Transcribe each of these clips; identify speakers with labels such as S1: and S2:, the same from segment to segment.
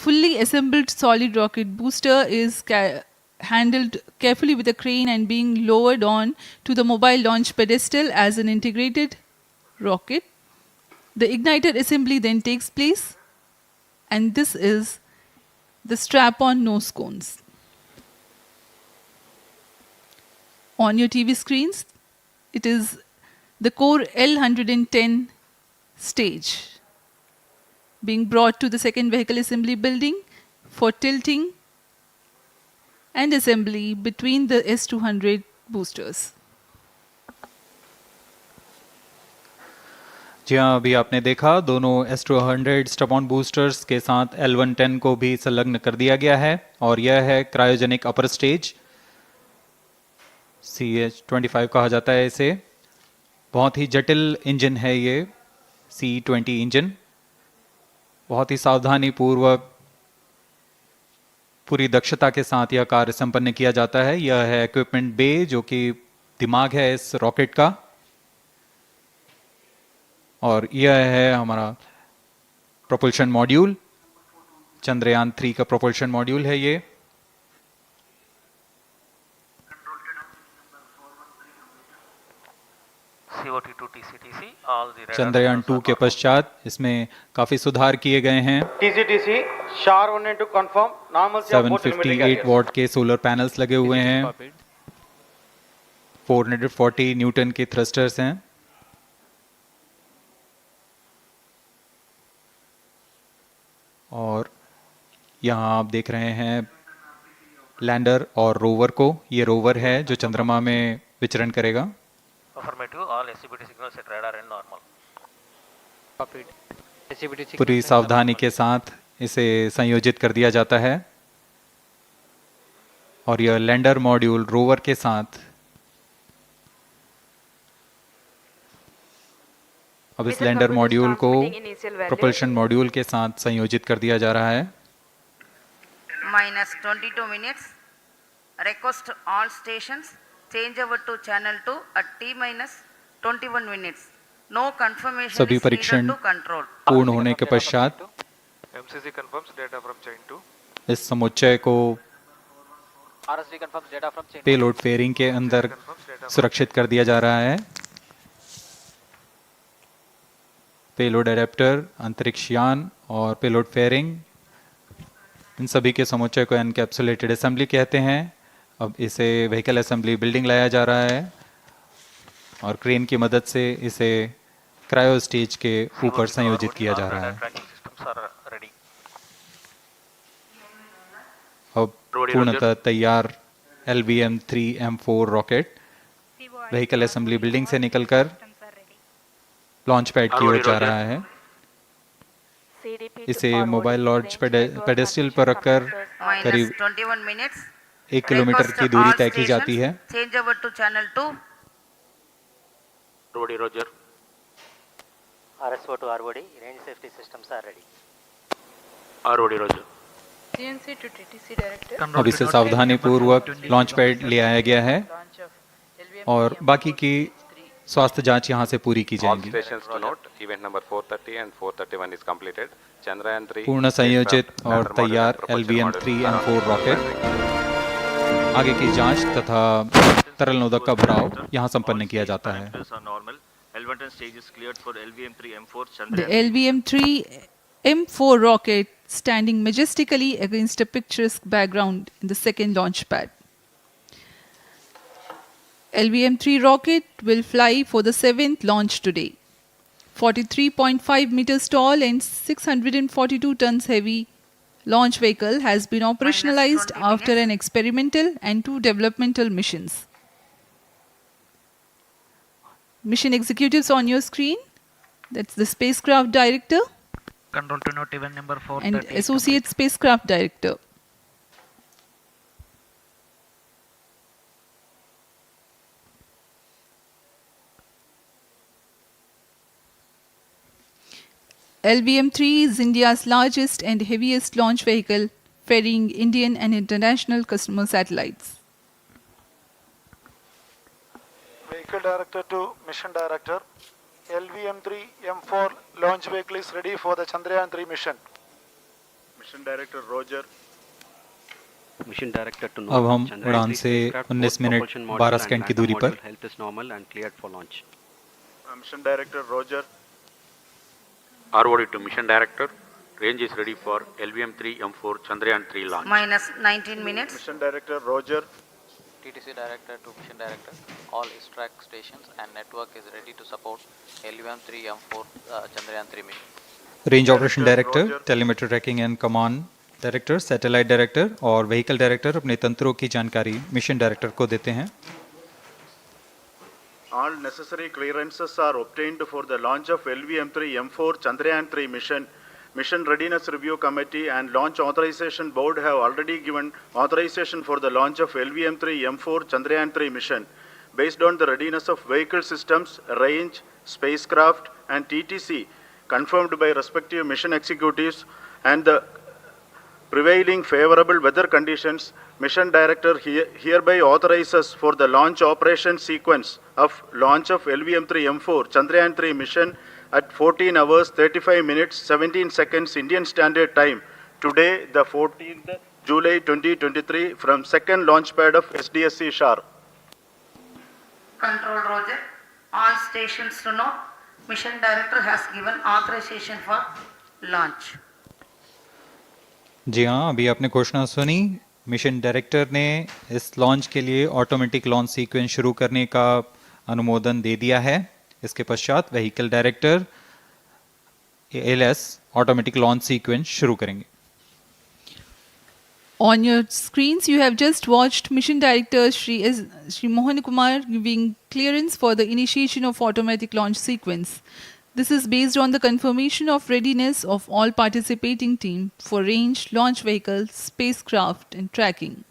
S1: fully assembled solid rocket booster is handled carefully with a crane and being lowered on to the mobile launch pedestal as an integrated rocket. The igniter assembly then takes place, and this is the strap-on nose cones. On your TV screens, it is the core L110 stage being brought to the second vehicle assembly building for tilting and assembly between the S200 boosters.
S2: जी हाँ, अभी आपने देखा दोनों S200 strap-on boosters के साथ L110 को भी संलग्न कर दिया गया है और यह है क्रायोजेनिक अपर स्टेज, CH-25 कहा जाता है इसे। बहुत ही जटिल इंजन है ये C-20 इंजन। बहुत ही सावधानी पूर्वक पूरी दक्षता के साथ यह कार्य संपन्न किया जाता है। यह है इक्विपमेंट बे, जो कि दिमाग है इस रॉकेट का, और यह है हमारा प्रोपल्शन मॉड्यूल, चंद्रयान 3 का प्रोपल्शन मॉड्यूल है ये। चंद्रयान 2 के पश्चात इसमें काफी सुधार किए गए हैं। 758 वॉट के सोलर पैनल्स लगे हुए हैं, 440 न्यूटन के थ्रस्टर्स हैं, और यहाँ आप देख रहे हैं लैंडर और रोवर को। ये रोवर है जो चंद्रमा में विचरण करेगा। पूरी सावधानी के साथ इसे संयोजित कर दिया जाता है, और यह लैंडर मॉड्यूल रोवर के साथ अब इस लैंडर मॉड्यूल को प्रोपल्शन मॉड्यूल के साथ संयोजित कर दिया जा रहा है।
S3: -22 minutes. Request all stations change over to channel 2 at T-21 minutes. No confirmation
S2: सभी
S3: is
S2: परीक्षण
S3: needed to control.
S2: पूर्ण होने के पश्चात
S4: MCC confirms data from chain 2.
S2: इस समुच्चय को
S5: RSD confirms data from chain 2.
S2: Payload fairing के अंदर सुरक्षित कर दिया जा रहा है। पेलोड एडेप्टर, अंतरिक्ष यान और पेलोड फेयरिंग, इन सभी के समुच्चय को एनकैप्सुलेटेड असेंबली कहते हैं। अब इसे व्हीकल असेंबली बिल्डिंग लाया जा रहा है और क्रेन की मदद से इसे क्रायो स्टेज के ऊपर संयोजित किया जा रहा है। अब पूर्णतः तैयार LVM-3M4 rocket vehicle assembly building से निकलकर लॉन्च पैड की ओर जा रहा है। इसे मोबाइल लॉन्च पेडेस्टल पर रखकर करीब
S3: 21 minutes.
S2: 1 किलोमीटर की दूरी तय की जाती है।
S3: Change over to channel 2.
S4: Roger.
S5: RSO to ROD, range safety systems are ready.
S4: ROD Roger.
S1: CNC to TTC director.
S2: अब इसे सावधानी पूर्वक लॉन्च पैड ले आया गया है और बाकी की स्वास्थ्य जांच यहां से पूरी की जाएगी। पूर्ण संयोजित और तैयार LVM-3M4 रॉकेट आगे की जांच तथा तरल नोदक का भराव यहां संपन्न किया जाता है।
S1: The LVM-3M4 rocket standing majestically against a picturesque background in the second launch pad. LVM-3 rocket will fly for the 7th launch today. 43.5 meters tall and 642 tons heavy launch vehicle has been operationalized after an experimental and 2 developmental missions. Mission executives on your screen, that's the spacecraft director
S6: Control to note event number 4
S1: and associate spacecraft director. LVM-3 is India's largest and heaviest launch vehicle, ferrying Indian and international customer satellites.
S7: Vehicle Director to Mission Director. LVM-3M4 launch vehicle is ready for the Chandrayaan 3 mission. Mission Director Roger.
S8: Mission Director to
S2: अब हम
S8: Chandrayaan
S2: उड़ान
S8: 3
S2: से
S8: spacecraft,
S2: 19
S8: both
S2: minute
S8: propulsion module
S2: 12
S8: and
S2: second की
S8: lander
S2: दूरी पर
S8: module health is normal and cleared for launch.
S7: Mission Director Roger.
S4: ROD to Mission Director. Range is ready for LVM-3 M4 Chandrayaan 3 launch.
S3: minus 19 minutes.
S7: Mission Director Roger.
S5: TTC Director to Mission Director. All ISRO stations and network is ready to support LVM-3 M4 Chandrayaan 3 mission.
S2: Range operation director,
S7: Roger.
S2: Telemetry tracking and command director, satellite director और vehicle director अपने तंत्रों की जानकारी mission director को देते हैं।
S7: All necessary clearances are obtained for the launch of LVM-3 M4 Chandrayaan 3 mission. Mission Readiness Review Committee and Launch Authorization Board have already given authorization for the launch of LVM-3 M4 Chandrayaan 3 mission. Based on the readiness of vehicle systems, range, spacecraft, and TTC, confirmed by respective mission executives, and the prevailing favorable weather conditions, Mission Director hereby authorizes for the launch operation sequence of launch of LVM-3 M4 Chandrayaan 3 mission at 14 hours 35 minutes 17 seconds Indian Standard Time, today the 14th July 2023, from second launch pad of SDSC Shar.
S3: Control Roger. All stations to know. Mission Director has given authorization for launch.
S2: जी हाँ, अभी आपने घोषणा सुनी। Mission director ने इस launch के लिए automatic launch sequence शुरू करने का अनुमोदन दे दिया है। इसके पश्चात vehicle director LS automatic launch sequence शुरू करेंगे।
S1: On your screens, you have just watched Mission Director Shri Mohan Kumar giving clearance for the initiation of automatic launch sequence. This is based on the confirmation of readiness of all participating team for range, launch vehicles, spacecraft and tracking.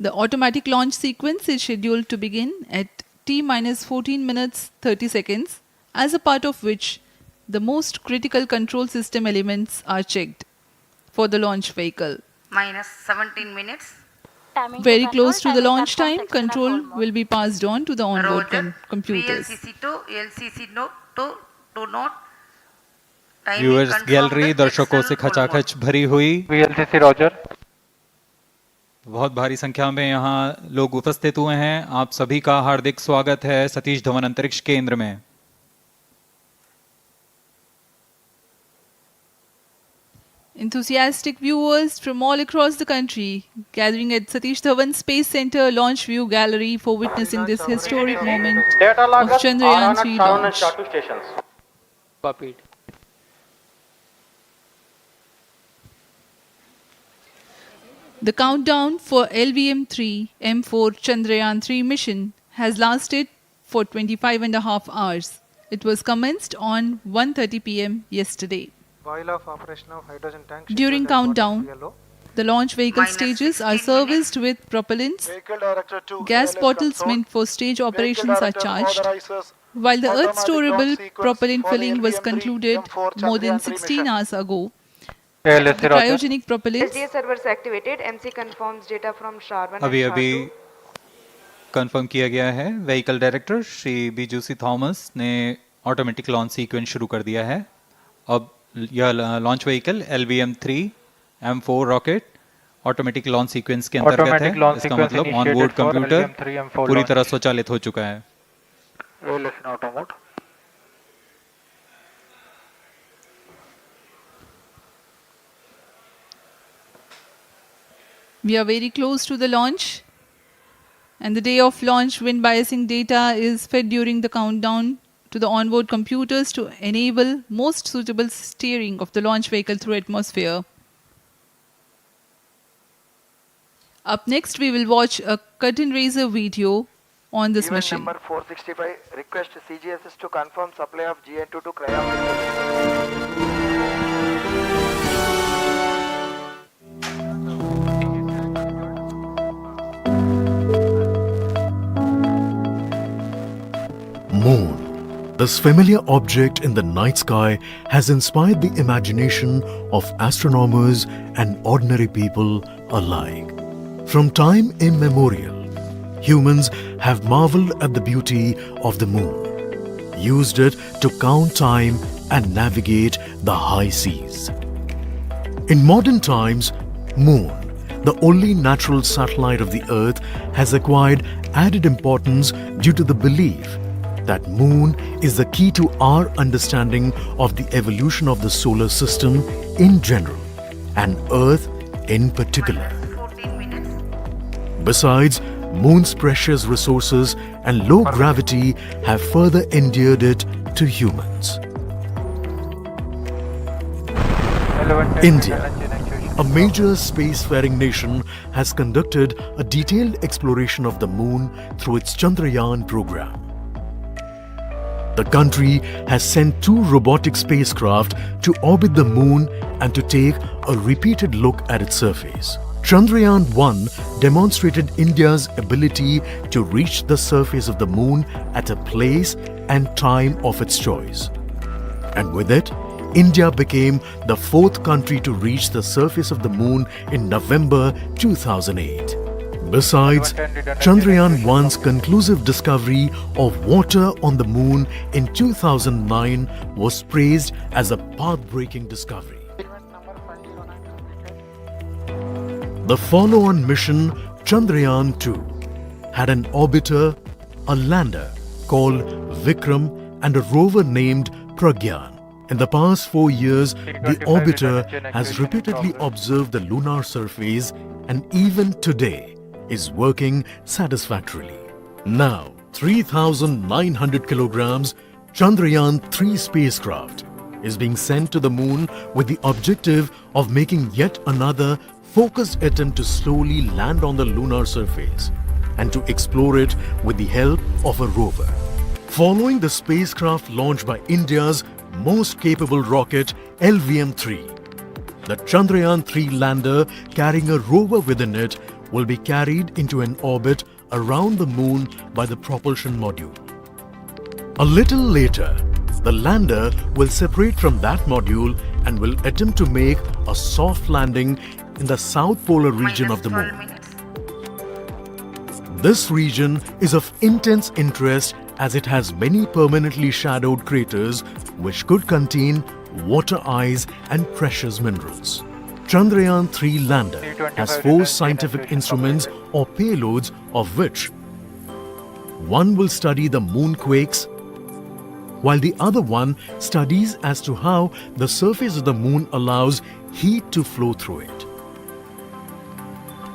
S1: The automatic launch sequence is scheduled to begin at T-14 minutes 30 seconds, as a part of which the most critical control system elements are checked for the launch vehicle.
S3: Minus 17 minutes.
S1: Very close to the launch time, control will be passed on to the onboard
S3: Roger.
S1: computers.
S3: VLCC to LCC to note. Timing
S2: viewers
S3: confirmed,
S2: gallery दर्शकों से
S3: external full mode.
S2: खचाखच भरी हुई।
S6: VLCC Roger.
S2: बहुत भारी संख्या में यहाँ लोग उपस्थित हुए हैं। आप सभी का हार्दिक स्वागत है सतीश धवन अंतरिक्ष केंद्र में।
S1: Enthusiastic viewers from all across the country gathering at Satish Dhawan Space Center Launch View Gallery for witnessing this historic moment of Chandrayaan 3 launch.
S5: Copied.
S1: The countdown for LVM-3 M4 Chandrayaan 3 mission has lasted for 25 and a half hours. It was commenced on 1:30 p.m. yesterday.
S6: While of operation of hydrogen tank.
S1: During countdown, the launch vehicle
S3: Minus
S1: stages are
S3: 16
S1: serviced with propellants.
S7: Vehicle Director to
S1: Gas
S7: ALS
S1: bottles
S7: console.
S1: meant for stage
S7: Vehicle
S1: operations are
S7: Director
S1: charged,
S7: authorizes
S1: while the Earth
S7: automatic
S1: storable
S7: launch sequence
S1: propellant
S7: for the
S1: filling was
S7: LVM-3
S1: concluded
S7: M4
S1: more than
S7: Chandrayaan 3
S1: 16
S7: mission.
S1: hours ago.
S6: ALSC
S1: The
S6: Roger.
S1: cryogenic propellants
S9: SDA servers activated. MC confirms data from SHAR-1
S2: अभी
S9: and
S2: अभी
S9: SHAR-2.
S2: Confirm किया गया है। Vehicle director Shri बीजूसी Thomas ने automatic launch sequence शुरू कर दिया है। अब यह launch vehicle LVM-3 M4 rocket automatic launch sequence के अंतर्गत
S6: Automatic
S2: है।
S6: launch
S2: इसका
S6: sequence
S2: मतलब
S6: initiated
S2: onboard
S6: for
S2: computer
S6: LVM-3 M4
S2: पूरी
S6: launch.
S2: तरह स्वचालित हो चुका है।
S6: ALS in auto mode.
S1: We are very close to the launch, and the day of launch wind biasing data is fed during the countdown to the onboard computers to enable most suitable steering of the launch vehicle through atmosphere. Up next, we will watch a curtain raiser video on this
S7: Event
S1: mission.
S7: number 465, request CGSS to confirm supply of GN2 to cryogenic.
S10: Moon. This familiar object in the night sky has inspired the imagination of astronomers and ordinary people alike. From time immemorial, humans have marveled at the beauty of the moon, used it to count time and navigate the high seas. In modern times, Moon, the only natural satellite of the Earth, has acquired added importance due to the belief that Moon is the key to our understanding of the evolution of the solar system in general and Earth in particular.
S3: 14 minutes.
S10: Besides, Moon's precious resources and low gravity have further endeared it to humans. India, a major spacefaring nation, has conducted a detailed exploration of the Moon through its Chandrayaan program. The country has sent 2 robotic spacecraft to orbit the Moon and to take a repeated look at its surface. Chandrayaan-1 demonstrated India's ability to reach the surface of the Moon at a place and time of its choice. And with it, India became the 4th country to reach the surface of the Moon in November 2008. Besides, Chandrayaan-1's conclusive discovery of water on the Moon in 2009 was praised as a path-breaking discovery. The follow-on mission, Chandrayaan-2, had an orbiter, a lander called Vikram, and a rover named Pragyan. In the past 4 years, the orbiter has repeatedly observed the lunar surface and even today is working satisfactorily. Now, 3,900 kilograms Chandrayaan-3 spacecraft is being sent to the Moon with the objective of making yet another focused attempt to slowly land on the lunar surface and to explore it with the help of a rover. Following the spacecraft launched by India's most capable rocket LVM-3, the Chandrayaan-3 lander carrying a rover within it will be carried into an orbit around the Moon by the propulsion module. A little later, the lander will separate from that module and will attempt to make a soft landing in the south polar region of the Moon. This region is of intense interest as it has many permanently shadowed craters which could contain water ice and precious minerals. Chandrayaan-3 lander has 4 scientific instruments or payloads, of which one will study the moonquakes, while the other one studies as to how the surface of the Moon allows heat to flow through it.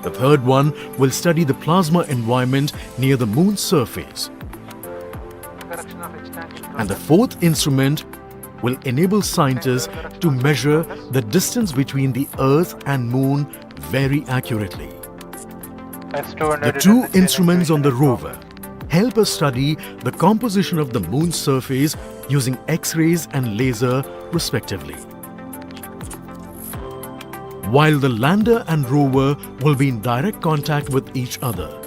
S10: The third one will study the plasma environment near the Moon's surface. And the 4th instrument will enable scientists to measure the distance between the Earth and Moon very accurately. The 2 instruments on the rover help us study the composition of the Moon's surface using X-rays and laser respectively, while the lander and rover will be in direct contact with each other.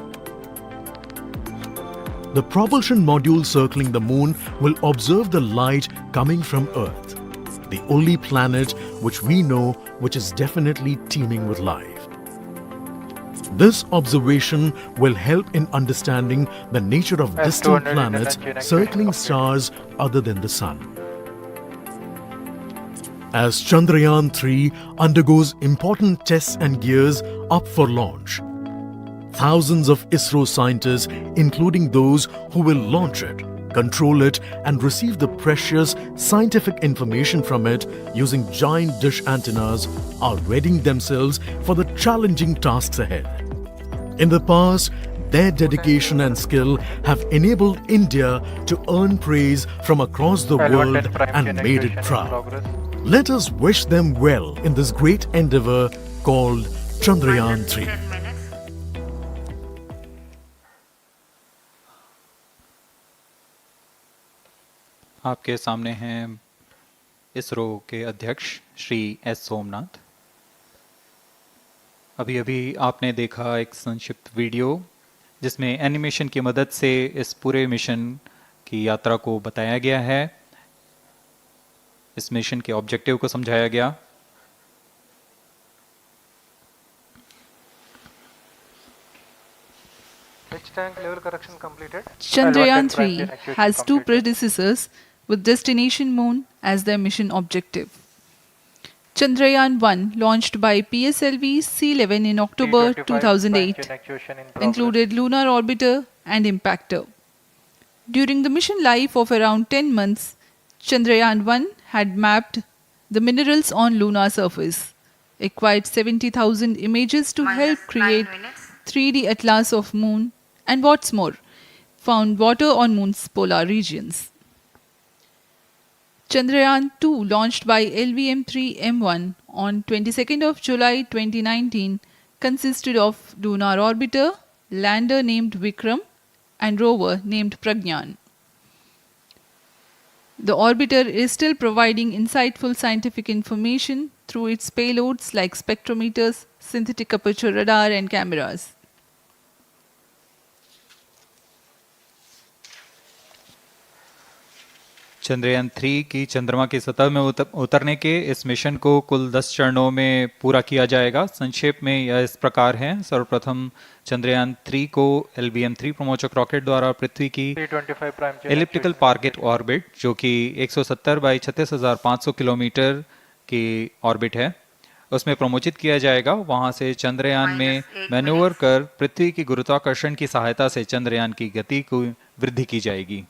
S10: The propulsion module circling the Moon will observe the light coming from Earth, the only planet which we know which is definitely teeming with life. This observation will help in understanding the nature of distant planets circling stars other than the Sun. As Chandrayaan-3 undergoes important tests and gears up for launch, thousands of ISRO scientists, including those who will launch it, control it, and receive the precious scientific information from it using giant dish antennas, are readying themselves for the challenging tasks ahead. In the past, their dedication and skill have enabled India to earn praise from across the world and made it proud. Let us wish them well in this great endeavor called Chandrayaan-3.
S2: आपके सामने हैं इसरो के अध्यक्ष Shri S Somnath. अभी अभी आपने देखा एक संक्षिप्त वीडियो जिसमें एनिमेशन की मदद से इस पूरे मिशन की यात्रा को बताया गया है, इस मिशन के ऑब्जेक्टिव को समझाया गया।
S1: Chandrayaan-3 has 2 predecessors with destination Moon as their mission objective. Chandrayaan 1, launched by PSLV C-11 in October
S6: T25
S1: 2008,
S6: Panchayat actuation in progress.
S1: included lunar orbiter and impactor. During the mission life of around 10 months, Chandrayaan 1 had mapped the minerals on lunar surface, acquired 70,000 images to help
S3: Minus 9
S1: create
S3: minutes.
S1: 3D atlas of moon, and what's more, found water on moon's polar regions. Chandrayaan 2, launched by LVM-3M1 on 22nd of July 2019, consisted of lunar orbiter, lander named Vikram, and rover named Pragyan. The orbiter is still providing insightful scientific information through its payloads like spectrometers, synthetic aperture radar, and cameras.
S2: Chandrayaan 3 की चंद्रमा की सतह में उतरने के इस mission को कुल 10 चरणों में पूरा किया जाएगा। संक्षेप में यह इस प्रकार है। सर्वप्रथम चंद्रयान 3 को LBM-3 प्रमोचक रॉकेट द्वारा पृथ्वी की एलिप्टिकल टारगेट ऑर्बिट, जो कि 170 बाई 36,500 किलोमीटर की ऑर्बिट है, उसमें प्रमोचित किया जाएगा। वहां से चंद्रयान में मैन्यूवर कर पृथ्वी की गुरुत्वाकर्षण की सहायता से चंद्रयान की गति को वृद्धि की जाएगी।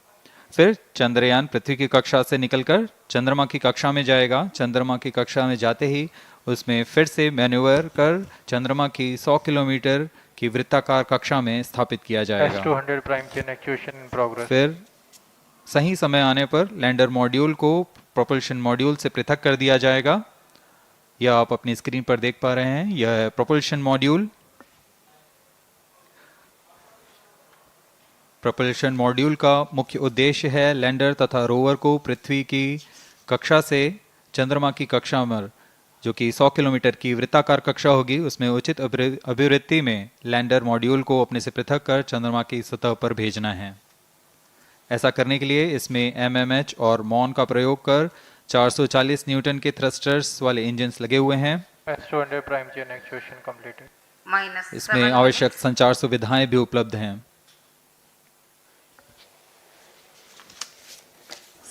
S2: फिर चंद्रयान पृथ्वी की कक्षा से निकलकर चंद्रमा की कक्षा में जाएगा। चंद्रमा की कक्षा में जाते ही उसमें फिर से मैन्यूवर कर चंद्रमा की 100 किलोमीटर की वृत्ताकार कक्षा में स्थापित किया जाएगा।
S6: S200 prime chain actuation in progress.
S2: फिर सही समय आने पर लैंडर मॉड्यूल को प्रोपल्शन मॉड्यूल से पृथक कर दिया जाएगा। यह आप अपनी स्क्रीन पर देख पा रहे हैं, यह प्रोपल्शन मॉड्यूल। प्रोपल्शन मॉड्यूल का मुख्य उद्देश्य है लैंडर तथा रोवर को पृथ्वी की कक्षा से चंद्रमा की कक्षा में, जो कि 100 किलोमीटर की वृत्ताकार कक्षा होगी, उसमें उचित अभिवृत्ति में लैंडर मॉड्यूल को अपने से पृथक कर चंद्रमा की सतह पर भेजना है। ऐसा करने के लिए इसमें MMH और मॉन का प्रयोग कर 440 न्यूटन के थ्रस्टर्स वाले इंजन्स लगे हुए हैं।
S6: S200 prime chain actuation completed.
S3: Minus
S2: इसमें
S3: 7
S2: आवश्यक
S3: minutes.
S2: संचार सुविधाएं भी उपलब्ध हैं।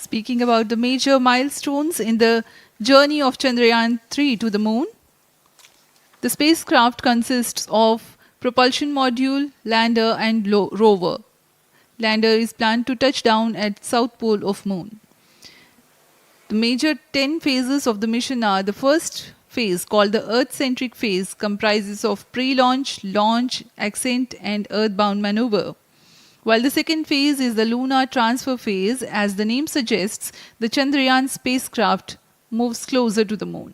S1: Speaking about the major milestones in the journey of Chandrayaan 3 to the moon, the spacecraft consists of propulsion module, lander, and rover. Lander is planned to touch down at south pole of moon. The major 10 phases of the mission are: the first phase, called the Earth-centric phase, comprises of pre-launch, launch, ascent, and earthbound maneuver. While the second phase is the lunar transfer phase, as the name suggests, the Chandrayaan spacecraft moves closer to the moon.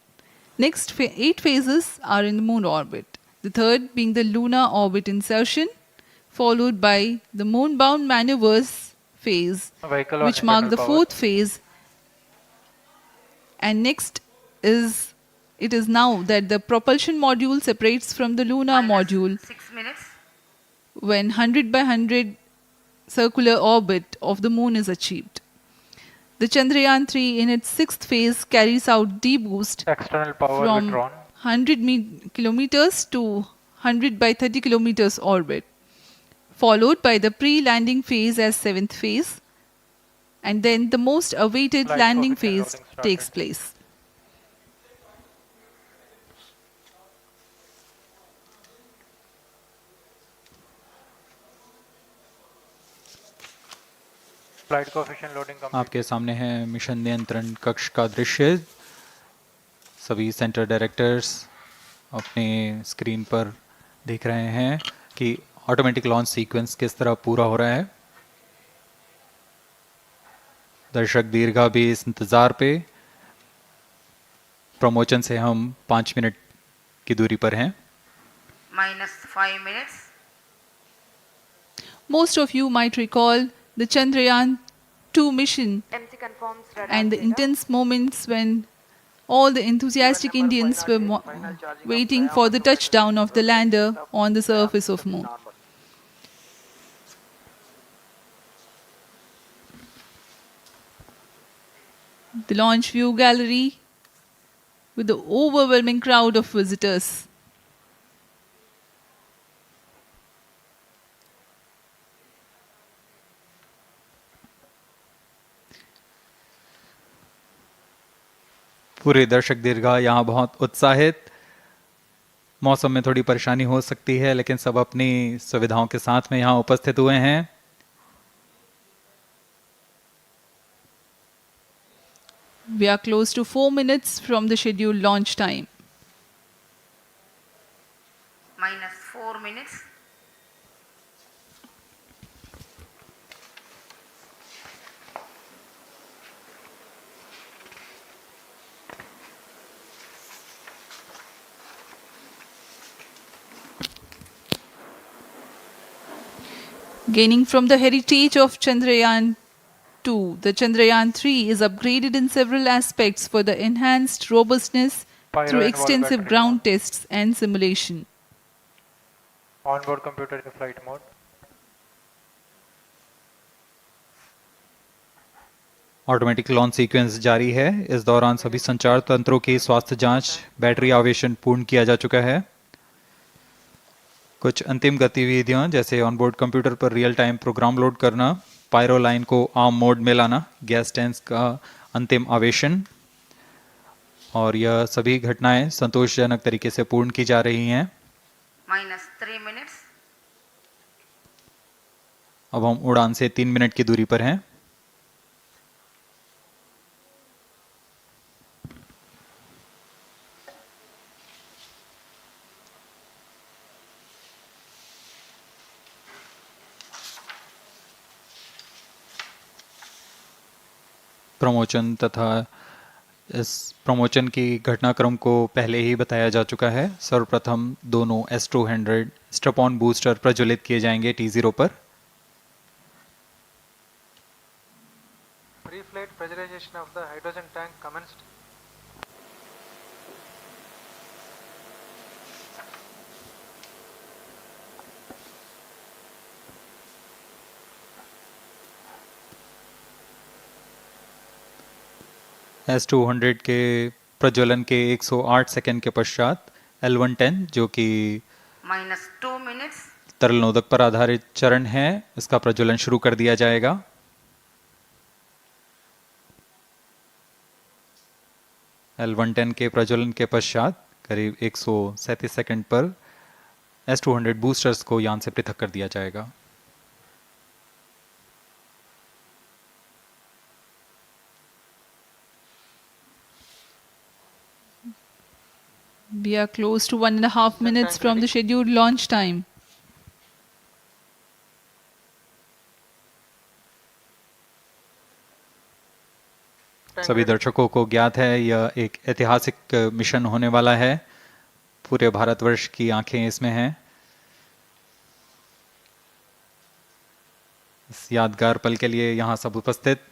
S1: Next 8 phases are in the moon orbit. The third being the lunar orbit insertion, followed by the moon-bound maneuvers phase,
S6: Vehicle on
S1: which mark
S6: internal
S1: the
S6: power.
S1: fourth phase. And next it is now that the propulsion module separates from the lunar
S3: Minus
S1: module
S3: 6 minutes.
S1: when 100 by 100 circular orbit of the moon is achieved. The Chandrayaan 3 in its sixth phase carries out D-boost
S6: External power
S1: from
S6: withdrawn.
S1: 100 kilometers to 100 by 30 kilometers orbit, followed by the pre-landing phase as seventh phase, and then the most awaited
S6: Flight
S1: landing
S6: coefficient
S1: phase
S6: loading
S1: takes
S6: started.
S1: place.
S6: Flight coefficient loading complete.
S2: आपके सामने है mission नियंत्रण कक्ष का दृश्य। सभी centre directors अपने screen पर देख रहे हैं कि ऑटोमेटिक लॉन्च सीक्वेंस किस तरह पूरा हो रहा है। दर्शक दीर्घा भी इस इंतज़ार पे। प्रमोशन से हम 5 मिनट की दूरी पर हैं।
S3: Minus 5 minutes.
S1: Most of you might recall the Chandrayaan 2 mission
S9: MC confirms radar
S1: and the
S9: data.
S1: intense moments when all the enthusiastic Indians were waiting for the touchdown of the lander on the surface of moon. The launch view gallery with the overwhelming crowd of visitors.
S2: पूरे दर्शक दीर्घा यहाँ बहुत उत्साहित। मौसम में थोड़ी परेशानी हो सकती है, लेकिन सब अपनी सुविधाओं के साथ में यहाँ उपस्थित हुए हैं।
S1: We are close to 4 minutes from the scheduled launch time.
S3: minus 4 minutes.
S1: Gaining from the heritage of Chandrayaan 2, the Chandrayaan 3 is upgraded in several aspects for the enhanced robustness
S6: Pyro
S1: through
S6: and wall
S1: extensive
S6: battery
S1: ground tests and simulation.
S6: Onboard computer in flight mode.
S2: Automatic launch sequence जारी है। इस दौरान सभी संचार तंत्रों की स्वास्थ्य जांच, बैटरी आवेशन पूर्ण किया जा चुका है। कुछ अंतिम गतिविधियां जैसे ऑनबोर्ड कंप्यूटर पर रियल टाइम प्रोग्राम लोड करना, पायरो लाइन को आर्म मोड में लाना, गैस टैंक्स का अंतिम आवेशन, और यह सभी घटनाएं संतोषजनक तरीके से पूर्ण की जा रही हैं।
S3: minus 3 minutes.
S2: अब हम उड़ान से 3 मिनट की दूरी पर हैं। प्रमोशन तथा इस प्रमोशन की घटनाक्रम को पहले ही बताया जा चुका है। सर्वप्रथम दोनों S200 स्ट्रैप ऑन बूस्टर प्रज्वलित किए जाएंगे T0 पर।
S6: Pre-flight pressurization of the hydrogen tank commenced.
S2: S200 के प्रज्वलन के 108 सेकंड के पश्चात L110 जो कि
S3: minus 2 minutes.
S2: तरल नोदक पर आधारित चरण है, इसका प्रज्वलन शुरू कर दिया जाएगा। L110 के प्रज्वलन के पश्चात करीब 137 सेकंड पर S200 बूस्टर्स को यान से पृथक कर दिया जाएगा।
S1: We are close to 1.5 minutes from the scheduled launch time.
S2: सभी दर्शकों को ज्ञात है यह एक ऐतिहासिक मिशन होने वाला है। पूरे भारतवर्ष की आंखें इसमें हैं। इस यादगार पल के लिए यहाँ सब उपस्थित।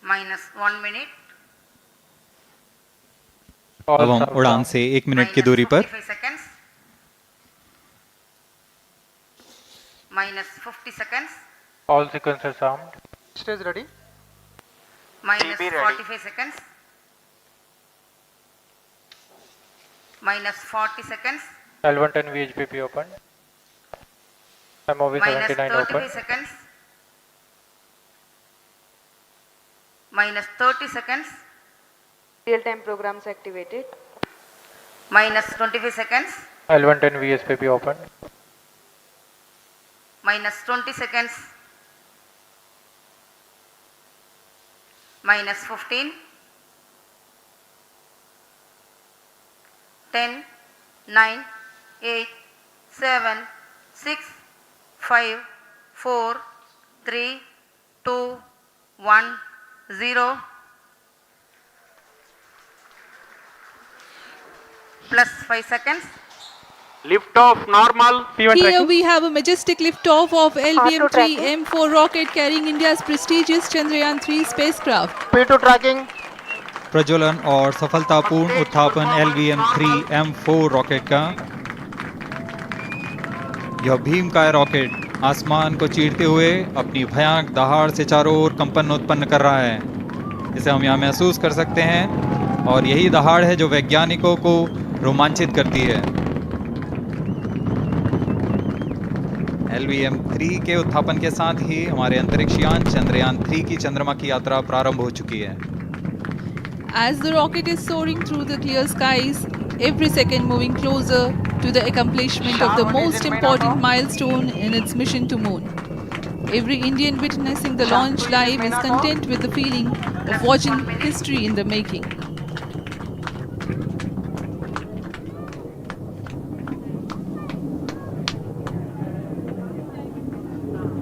S3: minus 1 minute.
S2: अब हम उड़ान से 1 मिनट की दूरी पर।
S3: -55 seconds. minus 50 seconds.
S6: All sequencers armed. Stage ready.
S3: minus 45 seconds. minus 40 seconds.
S6: L110 VHPP open. MOV
S3: minus
S6: 79
S3: 35
S6: open.
S3: seconds. minus 30 seconds.
S9: Real-time programs activated.
S3: minus 25 seconds.
S6: L110 VSPP open.
S3: minus 20 seconds. minus 15. 10, 9, 8, 7, 6, 5, 4, 3, 2, 1, 0. Plus 5 seconds.
S4: Lift off normal.
S1: Here we have a majestic liftoff of LVM-3 M4 rocket carrying India's prestigious Chandrayaan 3 spacecraft.
S6: P2 tracking.
S2: प्रज्वलन और सफलतापूर्ण उत्थापन LVM-3 M4 rocket का। यह भीमकाय rocket आसमान को चीरते हुए अपनी भयानक दहाड़ से चारों ओर कंपन उत्पन्न कर रहा है। इसे हम यहाँ महसूस कर सकते हैं और यही दहाड़ है जो वैज्ञानिकों को रोमांचित करती है। LVM-3 के उत्थापन के साथ ही हमारे अंतरिक्ष यान चंद्रयान 3 की चंद्रमा की यात्रा प्रारंभ हो चुकी है।
S1: As the rocket is soaring through the clear skies, every second moving closer to the accomplishment of the most important milestone in its mission to moon. Every Indian witnessing the launch live is content with the feeling of watching history in the making.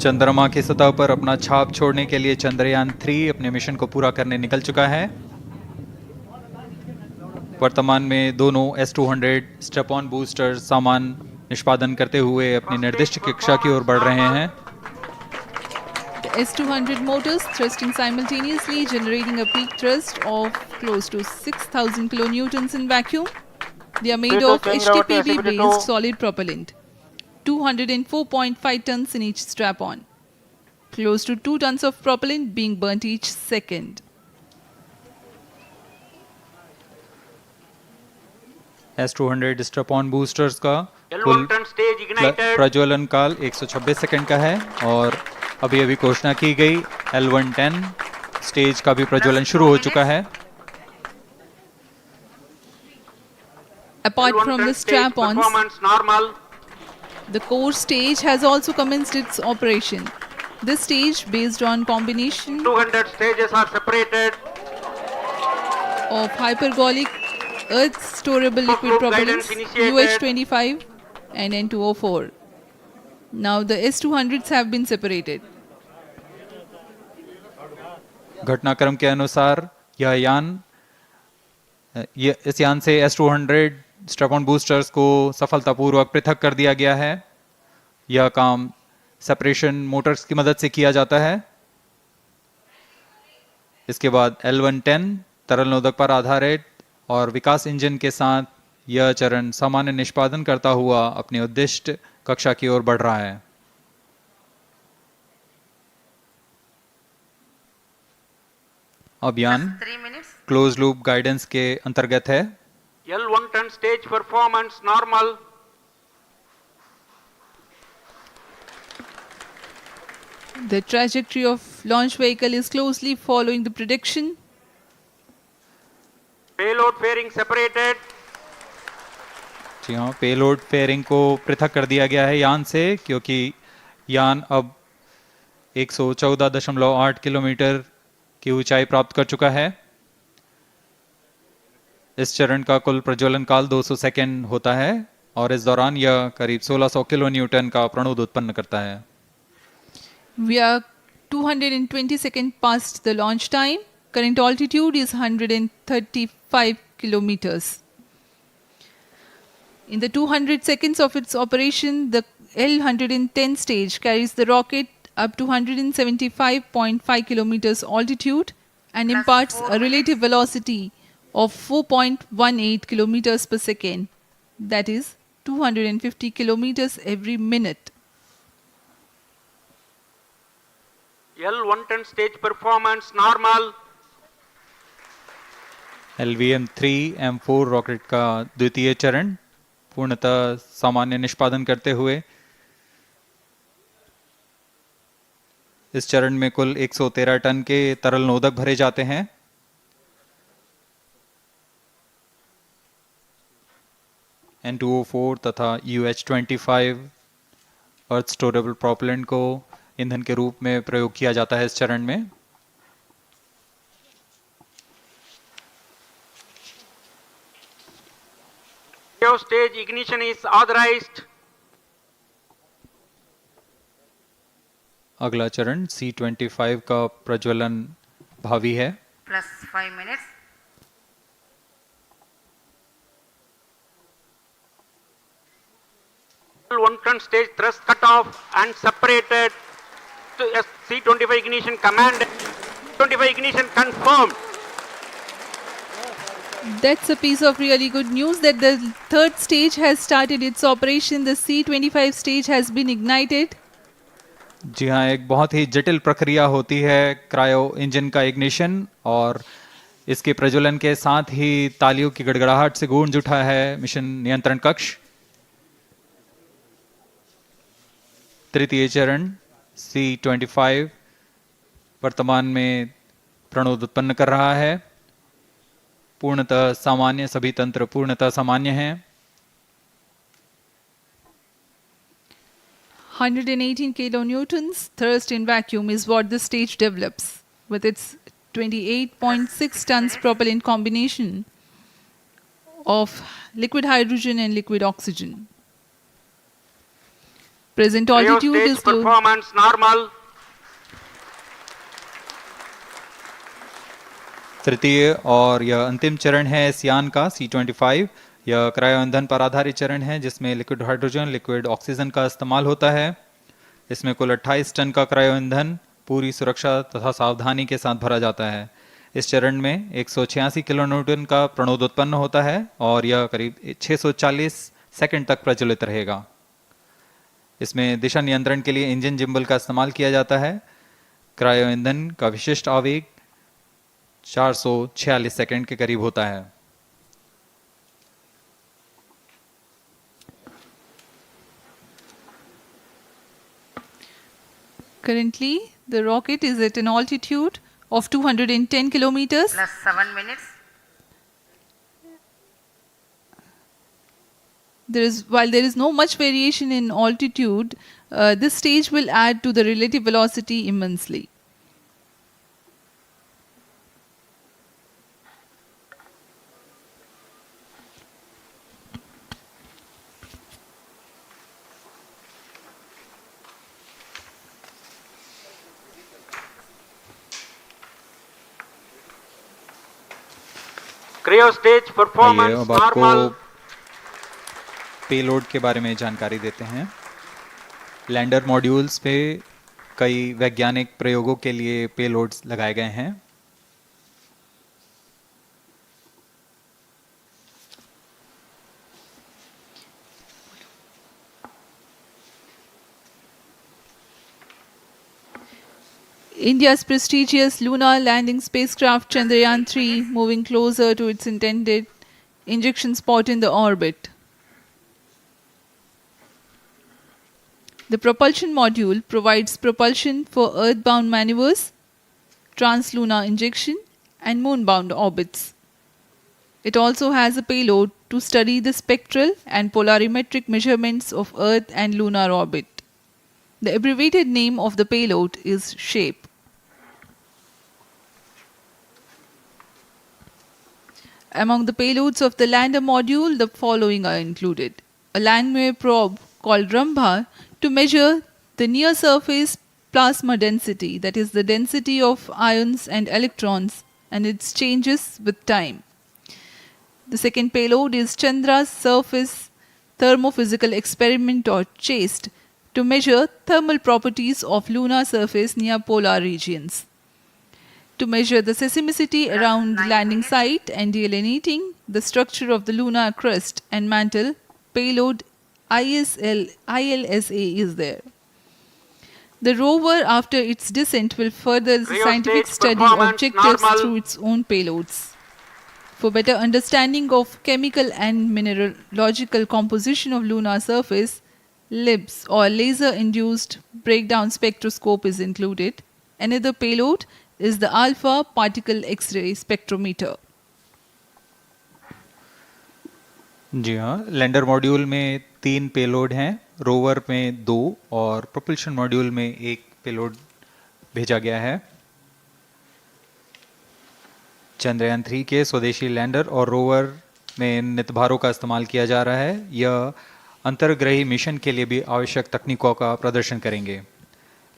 S2: चंद्रमा की सतह पर अपना छाप छोड़ने के लिए चंद्रयान 3 अपने मिशन को पूरा करने निकल चुका है। वर्तमान में दोनों S-200 स्टेप ऑन बूस्टर सामान निष्पादन करते हुए अपनी निर्दिष्ट कक्षा की ओर बढ़ रहे हैं।
S1: The S-200 motors thrusting simultaneously, generating a peak thrust of close to 6,000 kilonewtons in vacuum. They are made of HTPB-based solid propellant, 204.5 tons in each strap-on, close to 2 tons of propellant being burnt each second.
S2: S-200 step on boosters का कुल प्रज्वलन काल 126 second का है और अभी घोषणा की गई L110 स्टेज का भी प्रज्वलन शुरू हो चुका है।
S1: Apart from the strap-ons, the core stage has also commenced its operation. This stage, based on combination
S4: 200 stages are separated.
S1: of hypergolic earth storable liquid propellants UH-25 and N-204. Now the S-200s have been separated.
S2: घटनाक्रम के अनुसार इस यान से S-200 step on boosters को सफलतापूर्वक पृथक कर दिया गया है। यह काम सेपरेशन मोटर्स की मदद से किया जाता है। इसके बाद L110 तरल नोदक पर आधारित और विकास इंजन के साथ यह चरण सामान्य निष्पादन करता हुआ अपनी उद्दिष्ट कक्षा की ओर बढ़ रहा है। अभियान क्लोज लूप गाइडेंस के अंतर्गत है।
S4: L110 stage performance normal.
S1: The trajectory of launch vehicle is closely following the prediction.
S4: Payload fairing separated.
S2: जी हाँ, पेलोड फेयरिंग को पृथक कर दिया गया है यान से, क्योंकि यान अब 114.8 किलोमीटर की ऊंचाई प्राप्त कर चुका है। इस चरण का कुल प्रज्वलन काल 200 सेकेंड होता है और इस दौरान यह करीब 1600 किलो न्यूटन का प्रणुद उत्पन्न करता है।
S1: We are 220 seconds past the launch time. Current altitude is 135 kilometers. In the 200 seconds of its operation, the L110 stage carries the rocket up to 175.5 kilometers altitude and imparts a relative velocity of 4.18 kilometers per second, that is 250 kilometers every minute.
S4: L110 stage performance normal.
S2: LVM-3 M4 rocket का द्वितीय चरण पूर्णतः सामान्य निष्पादन करते हुए इस चरण में कुल 113 टन के तरल नोदक भरे जाते हैं। N-204 तथा UH-25 अर्थ स्टोरेबल प्रोपेलेंट को ईंधन के रूप में प्रयोग किया जाता है इस चरण में।
S4: Stage ignition is authorized.
S2: अगला चरण C-25 का प्रज्वलन भावी है।
S3: Plus 5 minutes.
S4: L110 stage thrust cut off and separated to C-25 ignition command. 25 ignition confirmed.
S1: That's a piece of really good news that the third stage has started its operation. The C-25 stage has been ignited.
S2: जी हाँ, एक बहुत ही जटिल प्रक्रिया होती है cryo engine का ignition और इसके प्रज्वलन के साथ ही तालियों की गड़गड़ाहट से गूंज उठा है मिशन नियंत्रण कक्ष। तृतीय चरण C25 वर्तमान में प्रणोद उत्पन्न कर रहा है। पूर्णतः सामान्य, सभी तंत्र पूर्णतः सामान्य हैं।
S1: 118 kilonewtons thrust in vacuum is what this stage develops with its 28.6 tons propellant combination of liquid hydrogen and liquid oxygen. Present altitude
S4: Cryostage
S1: is low.
S4: performance normal.
S2: तृतीय और यह अंतिम चरण है इस यान का C25। यह क्रायो ईंधन पर आधारित चरण है जिसमें लिक्विड हाइड्रोजन, लिक्विड ऑक्सीजन का इस्तेमाल होता है। इसमें कुल 28 टन का क्रायो ईंधन पूरी सुरक्षा तथा सावधानी के साथ भरा जाता है। इस चरण में 186 किलोन्यूटन का प्रणोद उत्पन्न होता है और यह करीब 640 सेकंड तक प्रज्वलित रहेगा। इसमें दिशा नियंत्रण के लिए इंजन जिम्बल का इस्तेमाल किया जाता है। क्रायो ईंधन का विशिष्ट आवेग 446 सेकंड के करीब होता है।
S1: Currently, the rocket is at an altitude of 210 kilometers.
S3: Plus 7 minutes.
S1: While there is no much variation in altitude, this stage will add to the relative velocity immensely.
S4: Cryostage
S2: आइए
S4: performance
S2: अब आपको
S4: normal.
S2: Payload के बारे में जानकारी देते हैं। Lander modules पे कई वैज्ञानिक प्रयोगों के लिए पेलोड्स लगाए गए हैं।
S1: India's prestigious lunar landing spacecraft Chandrayaan-3 moving closer to its intended injection spot in the orbit. The propulsion module provides propulsion for earthbound maneuvers, translunar injection, and moonbound orbits. It also has a payload to study the spectral and polarimetric measurements of Earth and lunar orbit. The abbreviated name of the payload is SHAPE. Among the payloads of the lander module, the following are included. A Langmuir probe called Rambha to measure the near surface plasma density, that is the density of ions and electrons, and its changes with time. The second payload is Chandra's surface thermophysical experiment or CHASTE to measure thermal properties of lunar surface near polar regions. To measure the seismicity around the landing site and delineating the structure of the lunar crust and mantle, payload ILSA is there. The rover, after its descent, will further the scientific study objectives through its own payloads. For better understanding of chemical and mineralogical composition of lunar surface, LIBS or laser-induced breakdown spectroscope is included. Another payload is the alpha particle X-ray spectrometer.
S2: जी हाँ, lander module में 3 payload हैं, rover में 2 और propulsion module में 1 payload भेजा गया है। चंद्रयान 3 के स्वदेशी लैंडर और रोवर में नितभारों का इस्तेमाल किया जा रहा है। यह अंतर्ग्रही मिशन के लिए भी आवश्यक तकनीकों का प्रदर्शन करेंगे।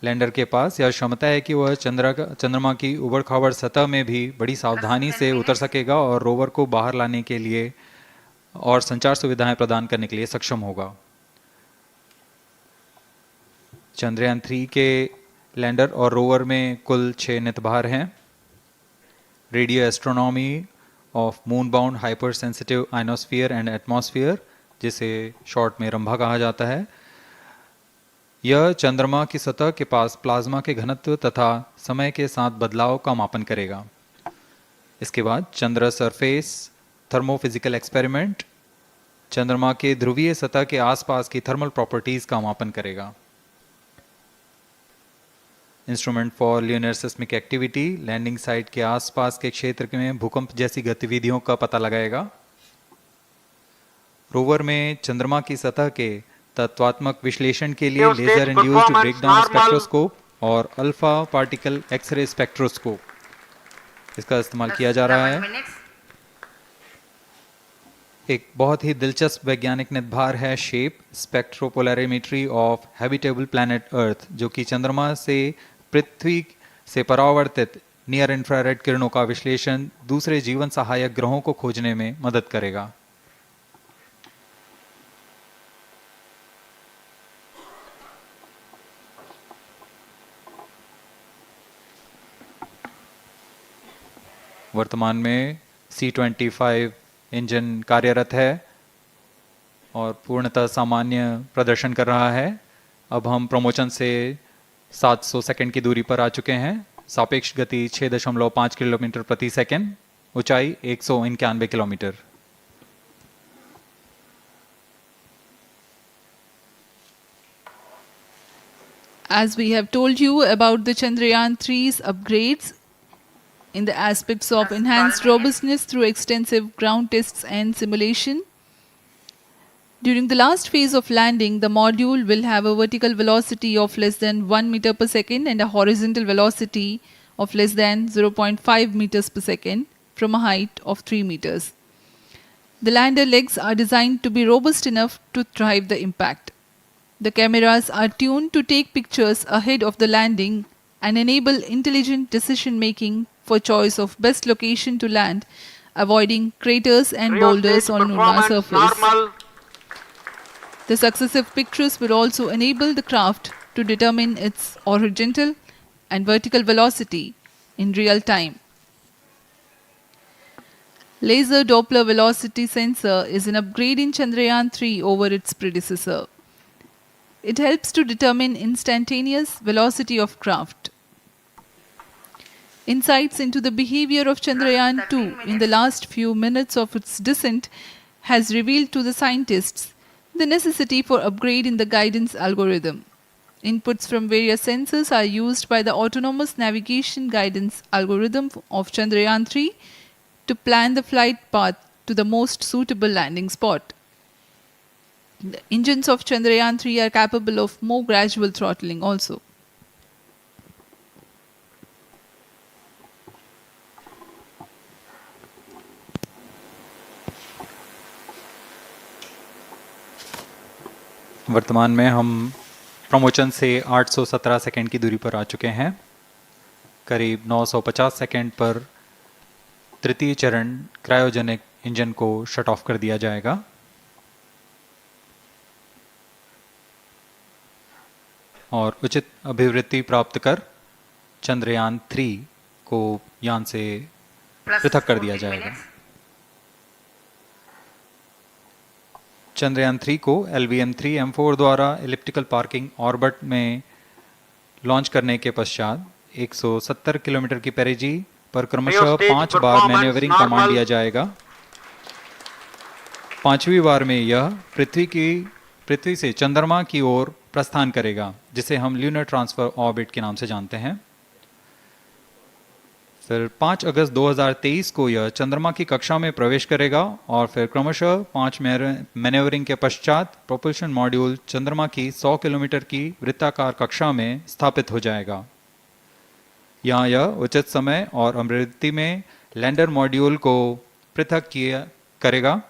S2: लैंडर के पास यह क्षमता है कि वह चंद्रमा की उबड़-खाबड़ सतह में भी बड़ी सावधानी से उतर सकेगा और रोवर को बाहर लाने के लिए और संचार सुविधाएं प्रदान करने के लिए सक्षम होगा। चंद्रयान 3 के लैंडर और रोवर में कुल 6 नितभार हैं। Radio astronomy of moon bound hyper sensitive ionosphere and atmosphere, जिसे शॉर्ट में रंभा कहा जाता है, यह चंद्रमा की सतह के पास प्लाज्मा के घनत्व तथा समय के साथ बदलाव का मापन करेगा। इसके बाद चंद्र सरफेस थर्मोफिजिकल एक्सपेरिमेंट चंद्रमा के ध्रुवीय सतह के आसपास की थर्मल प्रॉपर्टीज का मापन करेगा। Instrument for lunar seismic activity landing site के आसपास के क्षेत्र में भूकंप जैसी गतिविधियों का पता लगाएगा। रोवर में चंद्रमा की सतह के तत्वात्मक विश्लेषण के लिए
S4: Stage
S2: laser induced
S4: performance
S2: breakdown
S4: normal.
S2: Spectroscope और अल्फा पार्टिकल एक्सरे स्पेक्ट्रोस्कोप इसका इस्तेमाल
S3: Plus
S2: किया जा रहा
S3: 11
S2: है।
S3: minutes.
S2: एक बहुत ही दिलचस्प वैज्ञानिक निर्धार है shape स्पेक्ट्रोपोलैरिमेट्री of habitable planet earth, जो कि चंद्रमा से पृथ्वी से परावर्तित नियर इंफ्रारेड किरणों का विश्लेषण दूसरे जीवन सहायक ग्रहों को खोजने में मदद करेगा। वर्तमान में C-25 इंजन कार्यरत है और पूर्णतः सामान्य प्रदर्शन कर रहा है। अब हम प्रमोशन से 700 सेकंड की दूरी पर आ चुके हैं। सापेक्ष गति 6.5 किलोमीटर प्रति सेकंड, ऊंचाई 191 kilometre.
S1: As we have told you about the Chandrayaan 3's upgrades in the aspects of enhanced robustness through extensive ground tests and simulation. During the last phase of landing, the module will have a vertical velocity of less than 1 meter per second and a horizontal velocity of less than 0.5 meters per second from a height of 3 meters. The lander legs are designed to be robust enough to thrive the impact. The cameras are tuned to take pictures ahead of the landing and enable intelligent decision making for choice of best location to land, avoiding craters and boulders on lunar surface.
S4: Normal.
S1: The successive pictures will also enable the craft to determine its horizontal and vertical velocity in real time. Laser Doppler velocity sensor is an upgrade in Chandrayaan 3 over its predecessor. It helps to determine instantaneous velocity of craft. Insights into the behavior of Chandrayaan 2 in the last few minutes of its descent has revealed to the scientists the necessity for upgrade in the guidance algorithm. Inputs from various sensors are used by the autonomous navigation guidance algorithm of Chandrayaan 3 to plan the flight path to the most suitable landing spot. The engines of Chandrayaan 3 are capable of more gradual throttling also.
S2: वर्तमान में हम promotion से 817 second की दूरी पर आ चुके हैं। करीब 950 सेकंड पर तृतीय चरण क्रायोजेनिक इंजन को शट ऑफ कर दिया जाएगा। और उचित अभिवृत्ति प्राप्त कर चंद्रयान 3 को यान से पृथक कर दिया जाएगा। चंद्रयान 3 को LVM-3M4 द्वारा एलिप्टिकल पार्किंग ऑर्बिट में लॉन्च करने के पश्चात 170 किलोमीटर की पेरिजी पर क्रमशः 5 बार मैन्यूवरिंग कमांड दिया जाएगा। 5वीं बार में यह पृथ्वी से चंद्रमा की ओर प्रस्थान करेगा, जिसे हम ल्यूनर ट्रांसफर ऑर्बिट के नाम से जानते हैं। फिर 5 अगस्त 2023 को यह चंद्रमा की कक्षा में प्रवेश करेगा और फिर क्रमशः 5 मैन्यूवरिंग के पश्चात प्रोपल्शन मॉड्यूल चंद्रमा की 100 किलोमीटर की वृत्ताकार कक्षा में स्थापित हो जाएगा। यहाँ यह उचित समय और अभिवृत्ति में लैंडर मॉड्यूल को पृथक करेगा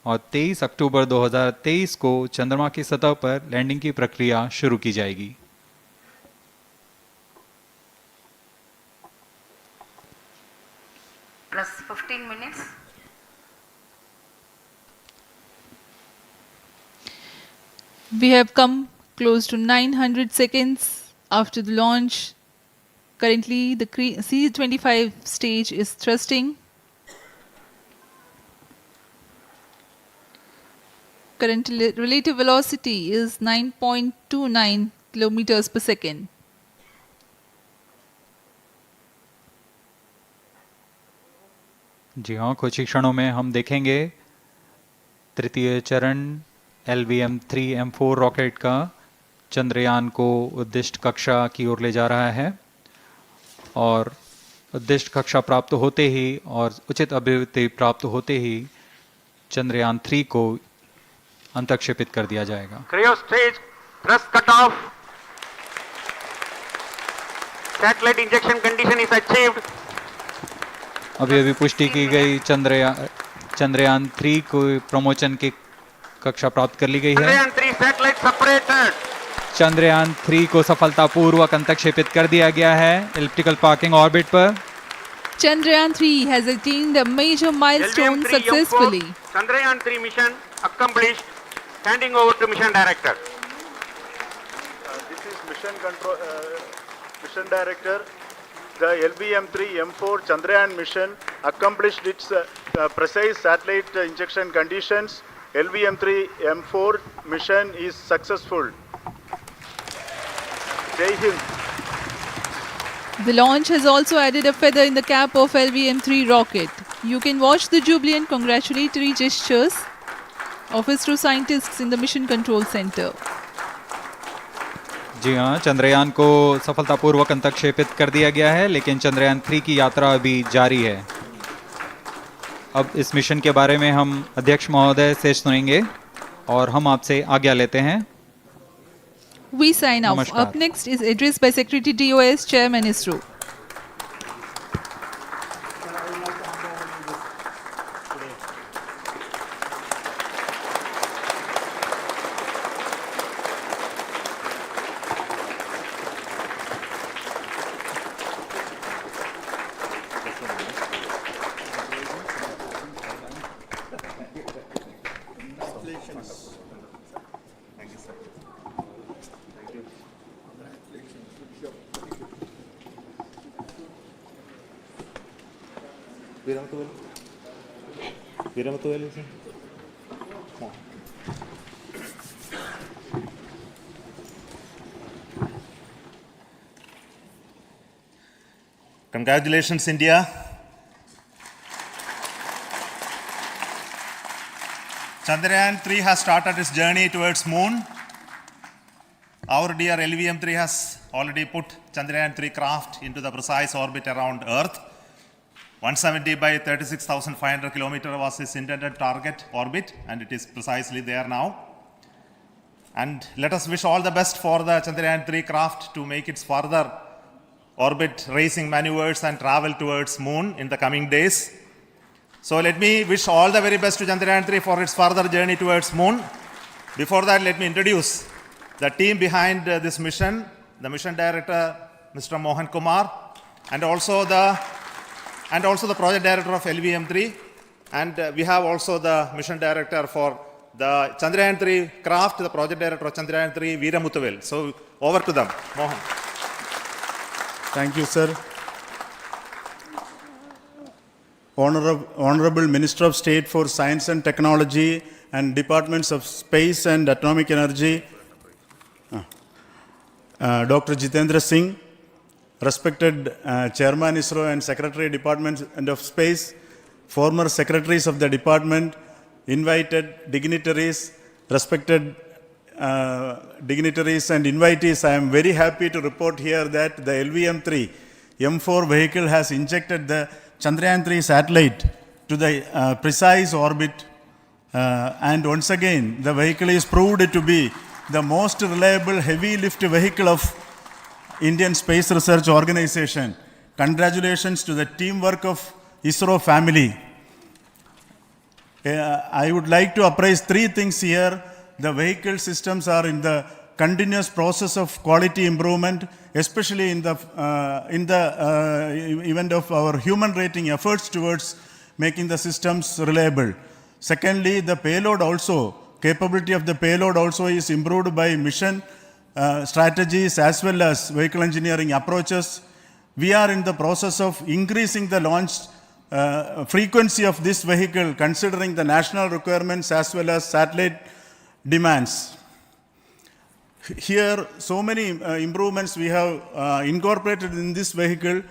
S2: और 23 अक्टूबर 2023 को चंद्रमा की सतह पर लैंडिंग की प्रक्रिया शुरू की जाएगी।
S3: Plus 15 minutes.
S1: We have come close to 900 seconds after the launch. Currently, the C-25 stage is thrusting. Current relative velocity is 9.29 kilometers per second.
S2: जी हाँ, कुछ ही क्षणों में हम देखेंगे तृतीय चरण LVM-3M4 रॉकेट का चंद्रयान को उद्दिष्ट कक्षा की ओर ले जा रहा है और उद्दिष्ट कक्षा प्राप्त होते ही और उचित अभिवृद्धि प्राप्त होते ही चंद्रयान 3 को अंतक्षेपित कर दिया जाएगा।
S4: Cryo stage thrust cutoff. Satellite injection condition is achieved.
S2: अभी पुष्टि की गई चंद्रयान 3 को प्रमोशन की कक्षा प्राप्त कर ली गई है।
S4: Chandrayaan 3 satellite separated.
S2: चंद्रयान 3 को सफलतापूर्वक अंतक्षेपित कर दिया गया है एलिप्टिकल पार्किंग ऑर्बिट पर।
S1: Chandrayaan 3 has attained a major milestone
S4: LVM-3
S1: successfully.
S4: Chandrayaan 3 mission accomplished. Handing over to mission director.
S7: This is mission director. The LVM-3 M4 Chandrayaan mission accomplished its precise satellite injection conditions. LVM-3 M4 mission is successful. Jai Hind.
S1: The launch has also added a feather in the cap of LVM-3 rocket. You can watch the jubilant congratulatory gestures of ISRO scientists in the Mission Control Center.
S2: जी हाँ, चंद्रयान को सफलतापूर्वक अंतक्षेपित कर दिया गया है, लेकिन चंद्रयान 3 की यात्रा अभी जारी है। अब इस मिशन के बारे में हम अध्यक्ष महोदय से सुनेंगे और हम आपसे आज्ञा लेते हैं।
S1: We sign off.
S2: नमस्कार।
S1: Up next is address by Secretary DOS, Chairman ISRO.
S11: Congratulations, India. Chandrayaan 3 has started its journey towards moon. Our dear LVM-3 has already put Chandrayaan 3 craft into the precise orbit around Earth. 170 by 36,500 kilometers was its intended target orbit, and it is precisely there now. And let us wish all the best for the Chandrayaan 3 craft to make its further orbit racing maneuvers and travel towards moon in the coming days. So let me wish all the very best to Chandrayaan 3 for its further journey towards moon. Before that, let me introduce the team behind this mission, the mission director, Mr. Mohan Kumar, and also the project director of LVM-3, and we have also the mission director for the Chandrayaan 3 craft, the project director of Chandrayaan 3, Veera Muthuvel. So over to them, Mohan.
S12: Thank you, sir. Honorable Minister of State for Science and Technology and Departments of Space and Atomic Energy, Dr. Jitendra Singh, respected Chairman ISRO and Secretary Department of Space, former secretaries of the department, invited dignitaries, respected dignitaries and invitees, I am very happy to report here that the LVM-3 M4 vehicle has injected the Chandrayaan 3 satellite to the precise orbit, and once again the vehicle is proved to be the most reliable heavy lift vehicle of Indian Space Research Organization. Congratulations to the teamwork of ISRO family. I would like to appraise three things here. The vehicle systems are in the continuous process of quality improvement, especially in the event of our human rating efforts towards making the systems reliable. Secondly, the payload also, capability of the payload also is improved by mission strategies as well as vehicle engineering approaches. We are in the process of increasing the launch frequency of this vehicle considering the national requirements as well as satellite demands. Here, so many improvements we have incorporated in this vehicle.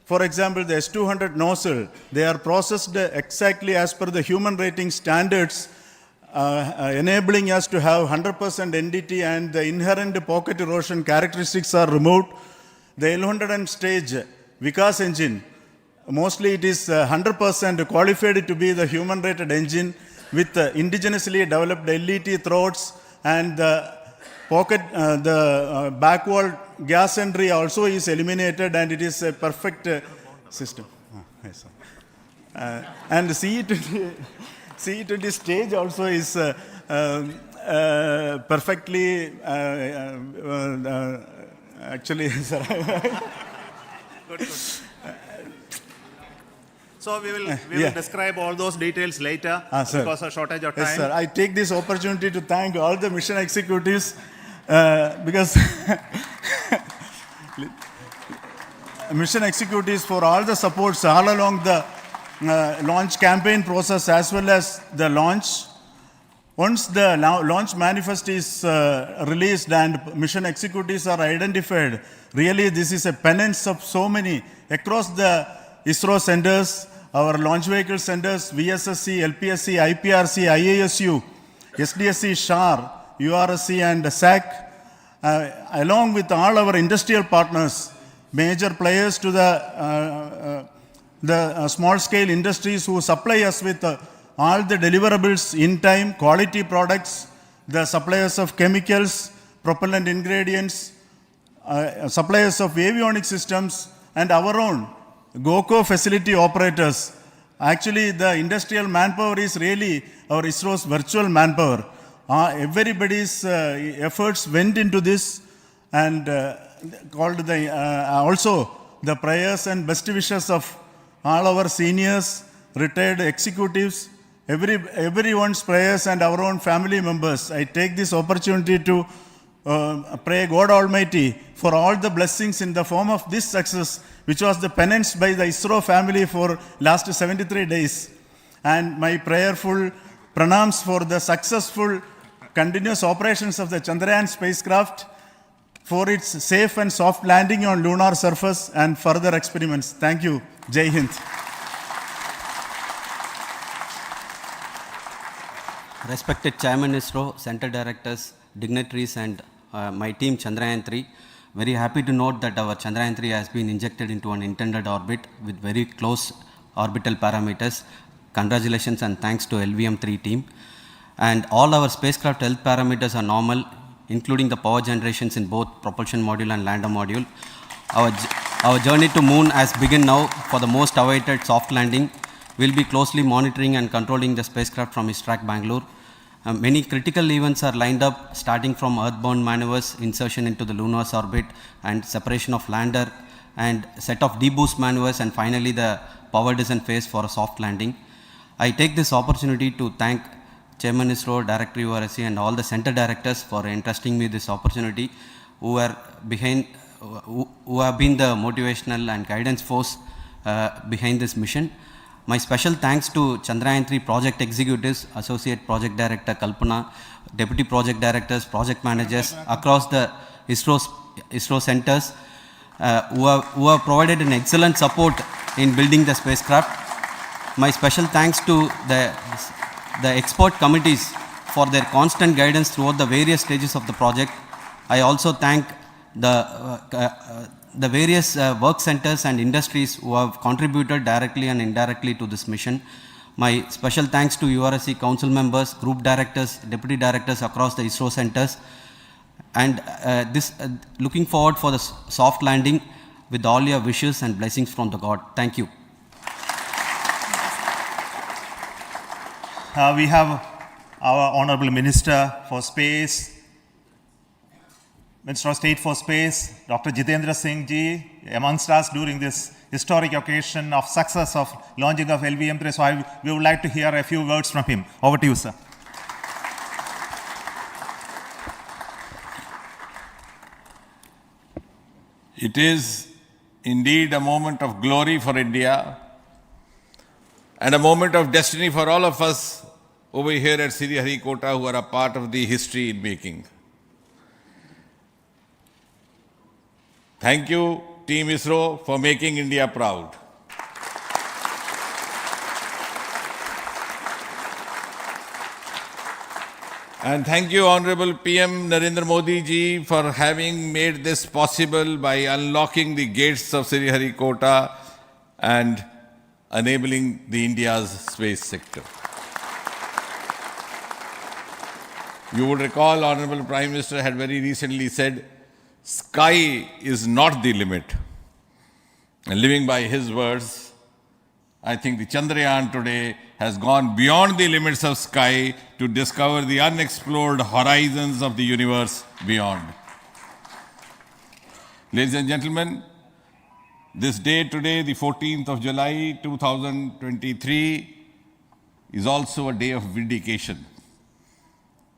S12: For example, the S200 nozzle, they are processed exactly as per the human rating standards enabling us to have 100% NDT and the inherent pocket erosion characteristics are removed. The L100 stage Vikas engine, mostly it is 100% qualified to be the human-rated engine with indigenously developed LET throats, and the pocket, back wall gas entry also is eliminated, and it is a perfect system. Yes, and CE20 stage also is perfectly, actually, sir.
S11: Good. So we will describe all those details later because of shortage of time.
S12: Yes, sir. I take this opportunity to thank all the mission executives because mission executives for all the supports all along the launch campaign process as well as the launch. Once the launch manifest is released and mission executives are identified, really this is a penance of so many across the ISRO centers, our launch vehicle centers, VSSC, LPSC, IPRC, IASU, SDSC, SHAR, URSC and SAC, along with all our industrial partners, major players to the small-scale industries who supply us with all the deliverables in time, quality products, the suppliers of chemicals, propellant ingredients, suppliers of avionics systems, and our own GOCO facility operators. Actually, the industrial manpower is really our ISRO's virtual manpower. Everybody's efforts went into this, and also the prayers and best wishes of all our seniors, retired executives, everyone's prayers and our own family members. I take this opportunity to pray God Almighty for all the blessings in the form of this success, which was the penance by the ISRO family for last 73 days. And my prayerful pranams for the successful continuous operations of the Chandrayaan spacecraft, for its safe and soft landing on lunar surface and further experiments. Thank you. Jai Hind.
S8: Respected Chairman ISRO, Center Directors, dignitaries and my team Chandrayaan 3, very happy to note that our Chandrayaan 3 has been injected into an intended orbit with very close orbital parameters. Congratulations and thanks to LVM3 team. And all our spacecraft health parameters are normal, including the power generations in both propulsion module and lander module. Our journey to moon has begun now for the most awaited soft landing. We'll be closely monitoring and controlling the spacecraft from ISRAC Bangalore. Many critical events are lined up, starting from earthbound maneuvers, insertion into the lunar orbit, and separation of lander, and set of deboost maneuvers, and finally the power descent phase for a soft landing. I take this opportunity to thank Chairman ISRO, Director URSC, and all the center directors for entrusting me this opportunity, who have been the motivational and guidance force behind this mission. My special thanks to Chandrayaan 3 project executives, Associate Project Director Kalpana, Deputy Project Directors, Project Managers across the ISRO centers who have provided an excellent support in building the spacecraft. My special thanks to the expert committees for their constant guidance throughout the various stages of the project. I also thank the various work centers and industries who have contributed directly and indirectly to this mission. My special thanks to URSC council members, group directors, deputy directors across the ISRO centers, and looking forward for the soft landing with all your wishes and blessings from the God. Thank you.
S11: We have our Honorable Minister for Space, Minister of State for Space, Dr. Jitendra Singh ji, amongst us during this historic occasion of success of launching of LVM3. So we would like to hear a few words from him. Over to you, sir.
S13: It is indeed a moment of glory for India and a moment of destiny for all of us over here at Sriharikota who are a part of the history in making. Thank you, Team ISRO, for making India proud. And thank you, Honorable PM Narendra Modi ji, for having made this possible by unlocking the gates of Sriharikota and enabling the India's space sector. You would recall, Honorable Prime Minister had very recently said, sky is not the limit. And living by his words, I think the Chandrayaan today has gone beyond the limits of sky to discover the unexplored horizons of the universe beyond. Ladies and gentlemen, this day today, the 14th of July 2023, is also a day of vindication.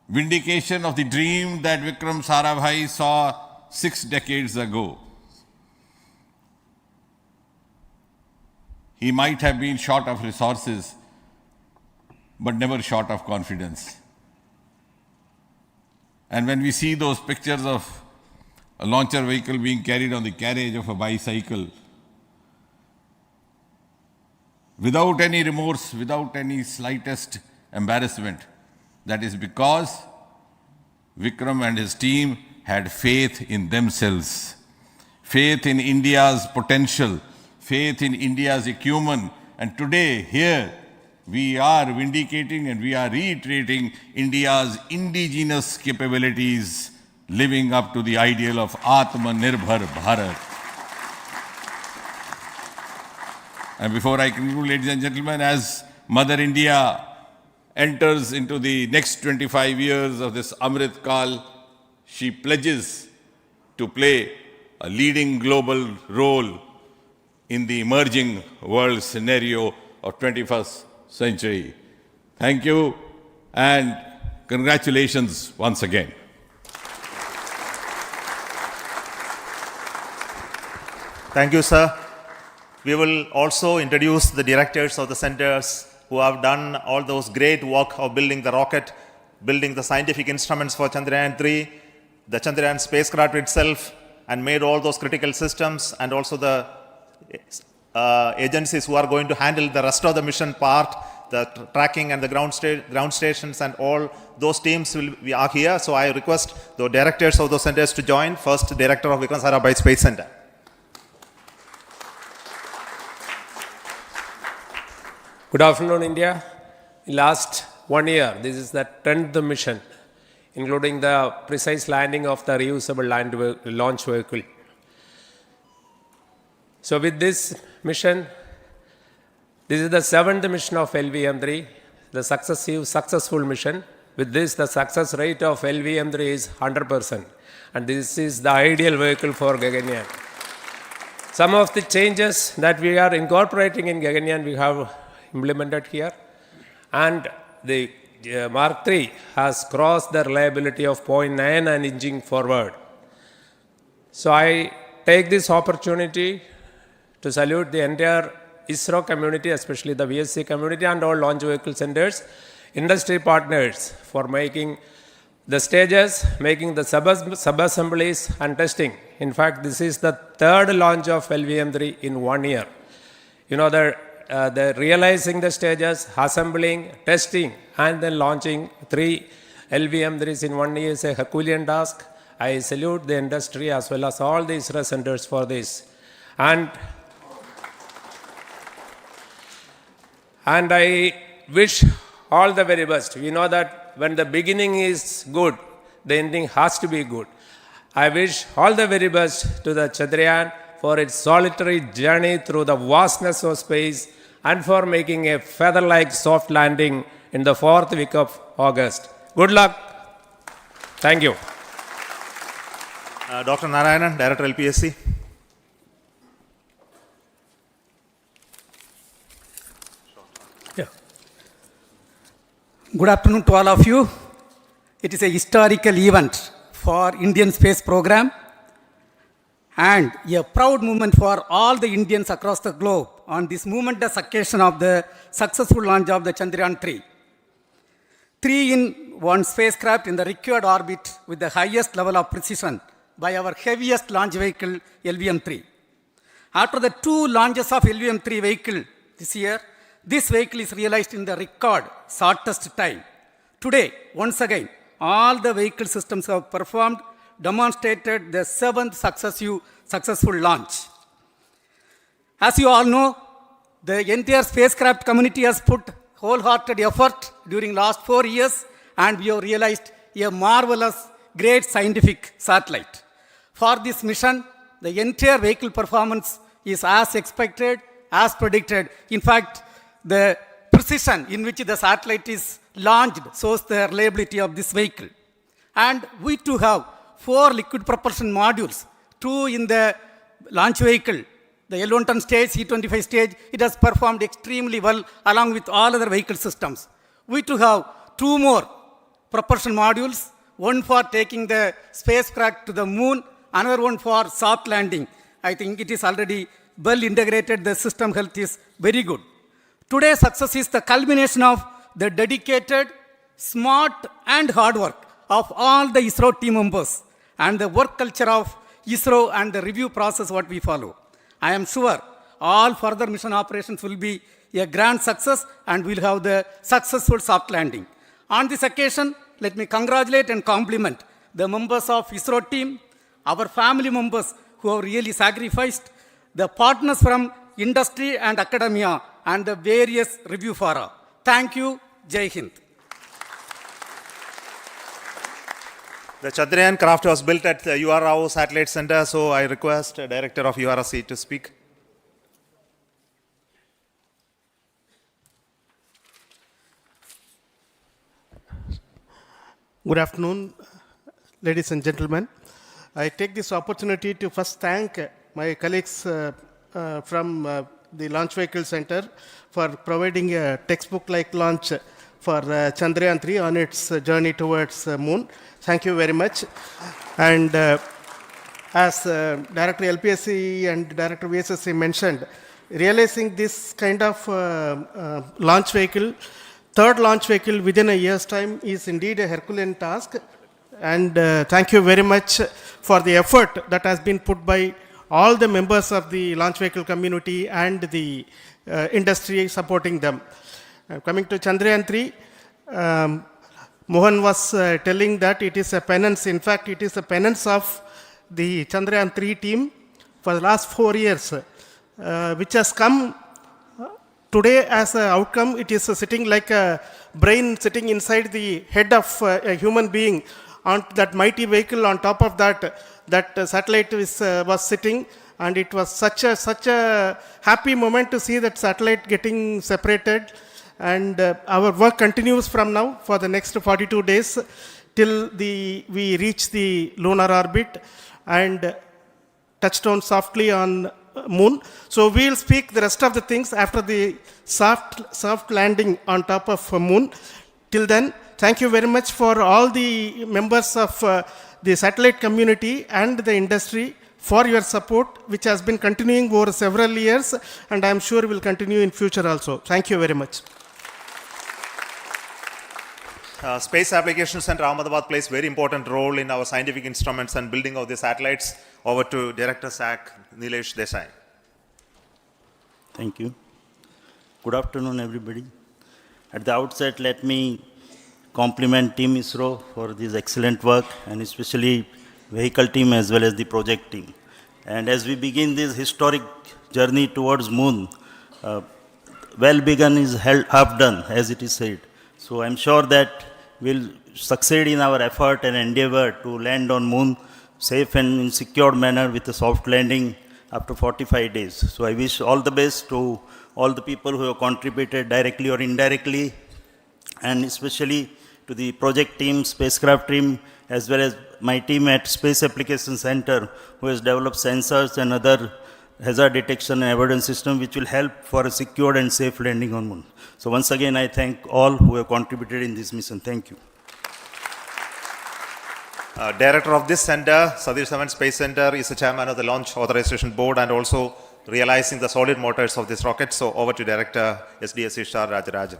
S13: Vindication of the dream that Vikram Sarabhai saw 6 decades ago. He might have been short of resources, but never short of confidence. And when we see those pictures of a launcher vehicle being carried on the carriage of a bicycle, without any remorse, without any slightest embarrassment, that is because Vikram and his team had faith in themselves, faith in India's potential, faith in India's acumen. And today, here, we are vindicating and we are reiterating India's indigenous capabilities, living up to the ideal of Atmanirbhar Bharat. And before I conclude, ladies and gentlemen, as Mother India enters into the next 25 years of this Amrit Kal, she pledges to play a leading global role in the emerging world scenario of 21st century. Thank you and congratulations once again.
S11: Thank you, sir. We will also introduce the directors of the centers who have done all those great work of building the rocket, building the scientific instruments for Chandrayaan-3, the Chandrayaan spacecraft itself, and made all those critical systems, and also the agencies who are going to handle the rest of the mission part, the tracking and the ground stations, and all those teams are here. So I request the directors of those centers to join. First, Director of Vikram Sarabhai Space Center.
S14: Good afternoon, India. In last 1 year, this is the 10th mission, including the precise landing of the reusable launch vehicle. So with this mission, this is the 7th mission of LVM-3, the successful mission. With this, the success rate of LVM-3 is 100%. And this is the ideal vehicle for Gaganyaan. Some of the changes that we are incorporating in Gaganyaan, we have implemented here. And the Mark III has crossed the reliability of 0.9 and inching forward. So I take this opportunity to salute the entire ISRO community, especially the VSC community and all launch vehicle centers, industry partners for making the stages, making the sub-assemblies and testing. In fact, this is the 3rd launch of LVM-3 in 1 year. You know, the realizing the stages, assembling, testing, and then launching 3 LVM-3s in 1 year is a Herculean task. I salute the industry as well as all the ISRO centers for this. And I wish all the very best. We know that when the beginning is good, the ending has to be good. I wish all the very best to the Chandrayaan for its solitary journey through the vastness of space and for making a feather-like soft landing in the 4th week of August. Good luck. Thank you.
S11: Dr. Narayanan, Director LPSC.
S15: Good afternoon to all of you. It is a historical event for Indian space program and a proud moment for all the Indians across the globe on this momentous occasion of the successful launch of the Chandrayaan-3. 3-in-1 spacecraft in the required orbit with the highest level of precision by our heaviest launch vehicle, LVM-3. After the 2 launches of LVM-3 vehicle this year, this vehicle is realized in the record shortest time. Today, once again, all the vehicle systems have performed, demonstrated the 7th successful launch. As you all know, the entire spacecraft community has put wholehearted effort during last 4 years, and we have realized a marvelous, great scientific satellite. For this mission, the entire vehicle performance is as expected, as predicted. In fact, the precision in which the satellite is launched shows the reliability of this vehicle. And we too have 4 liquid propulsion modules, 2 in the launch vehicle. The L110 stage, C25 stage, it has performed extremely well along with all other vehicle systems. We too have 2 more propulsion modules, one for taking the spacecraft to the moon, another one for soft landing. I think it is already well integrated. The system health is very good. Today's success is the culmination of the dedicated, smart and hard work of all the ISRO team members and the work culture of ISRO and the review process what we follow. I am sure all further mission operations will be a grand success and we'll have the successful soft landing. On this occasion, let me congratulate and compliment the members of ISRO team, our family members who have really sacrificed, the partners from industry and academia, and the various review fora. Thank you. Jai Hind.
S11: The Chandrayaan craft was built at the UR Rao Satellite Center, so I request the Director of URC to speak.
S16: Good afternoon, ladies and gentlemen. I take this opportunity to first thank my colleagues from the Launch Vehicle Center for providing a textbook-like launch for Chandrayaan 3 on its journey towards moon. Thank you very much. And as Director LPSC and Director VSSC mentioned, realizing this kind of launch vehicle, third launch vehicle within a year's time is indeed a Herculean task. And thank you very much for the effort that has been put by all the members of the launch vehicle community and the industry supporting them. Coming to Chandrayaan 3, Mohan was telling that it is a penance. In fact, it is a penance of the Chandrayaan 3 team for the last 4 years, which has come today as an outcome. It is sitting like a brain sitting inside the head of a human being on that mighty vehicle. On top of that, that satellite was sitting, and it was such a happy moment to see that satellite getting separated. And our work continues from now for the next 42 days till we reach the lunar orbit and touchdown softly on moon. So we'll speak the rest of the things after the soft landing on top of moon. Till then, thank you very much for all the members of the satellite community and the industry for your support, which has been continuing over several years, and I am sure will continue in future also. Thank you very much.
S11: Space Application Center Ahmedabad plays very important role in our scientific instruments and building of the satellites. Over to Director SAC, Nilesh Desai.
S17: Thank you. Good afternoon, everybody. At the outset, let me compliment Team ISRO for this excellent work, and especially vehicle team as well as the project team. And as we begin this historic journey towards moon, well begun is half done, as it is said. So I'm sure that we'll succeed in our effort and endeavor to land on moon safe and in secured manner with a soft landing after 45 days. So I wish all the best to all the people who have contributed directly or indirectly, and especially to the project team, spacecraft team, as well as my team at Space Application Center, who has developed sensors and other hazard detection and avoidance system which will help for a secured and safe landing on moon. So once again, I thank all who have contributed in this mission. Thank you.
S11: Director of this center, Satish Dhawan Space Center, is the chairman of the Launch Authorization Board and also realizing the solid motors of this rocket. So over to Director SDSC Star Rajarajan.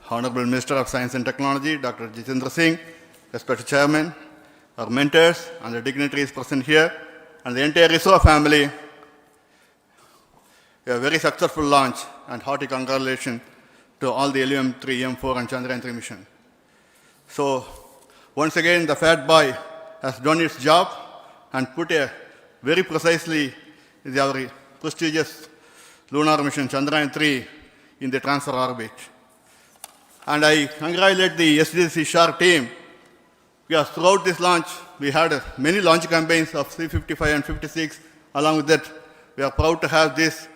S18: Honorable Minister of Science and Technology, Dr. Jitendra Singh, respected Chairman, our mentors and the dignitaries present here, and the entire ISRO family, a very successful launch, and hearty congratulations to all the LVM-3, M4 and Chandrayaan-3 mission. So once again, the Fat Boy has done its job and put a very precisely our prestigious lunar mission Chandrayaan-3 in the transfer orbit. And I congratulate the SDC SHAR team, because throughout this launch, we had many launch campaigns of C-55 and 56. Along with that, we are proud to have this.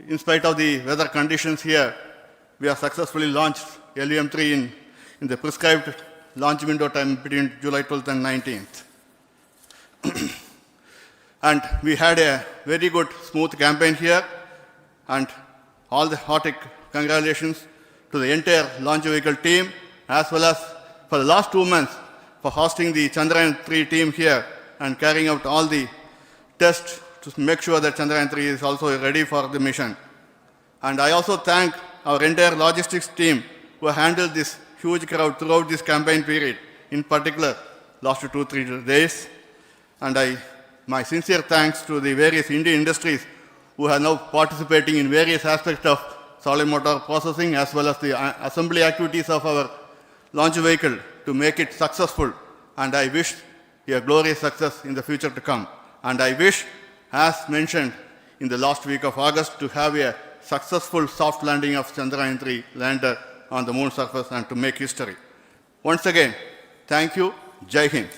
S18: In spite of the weather conditions here, we have successfully launched LVM-3 in the prescribed launch window time between July 12th and 19th. And we had a very good, smooth campaign here, and all the hearty congratulations to the entire launch vehicle team, as well as for the last 2 months for hosting the Chandrayaan-3 team here and carrying out all the tests to make sure that Chandrayaan-3 is also ready for the mission. And I also thank our entire logistics team who handled this huge crowd throughout this campaign period, in particular last 2-3 days. And my sincere thanks to the various Indian industries who are now participating in various aspects of solid motor processing as well as the assembly activities of our launch vehicle to make it successful. And I wish a glorious success in the future to come. And I wish, as mentioned in the last week of August, to have a successful soft landing of Chandrayaan-3 lander on the moon surface and to make history. Once again, thank you. Jai Hind.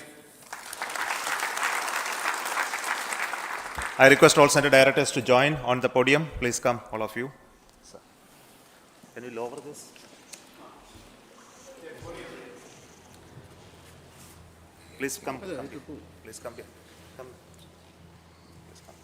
S11: I request all center directors to join on the podium. Please come, all of you. Can you lower this? Please come. Please come here. Come. Please come.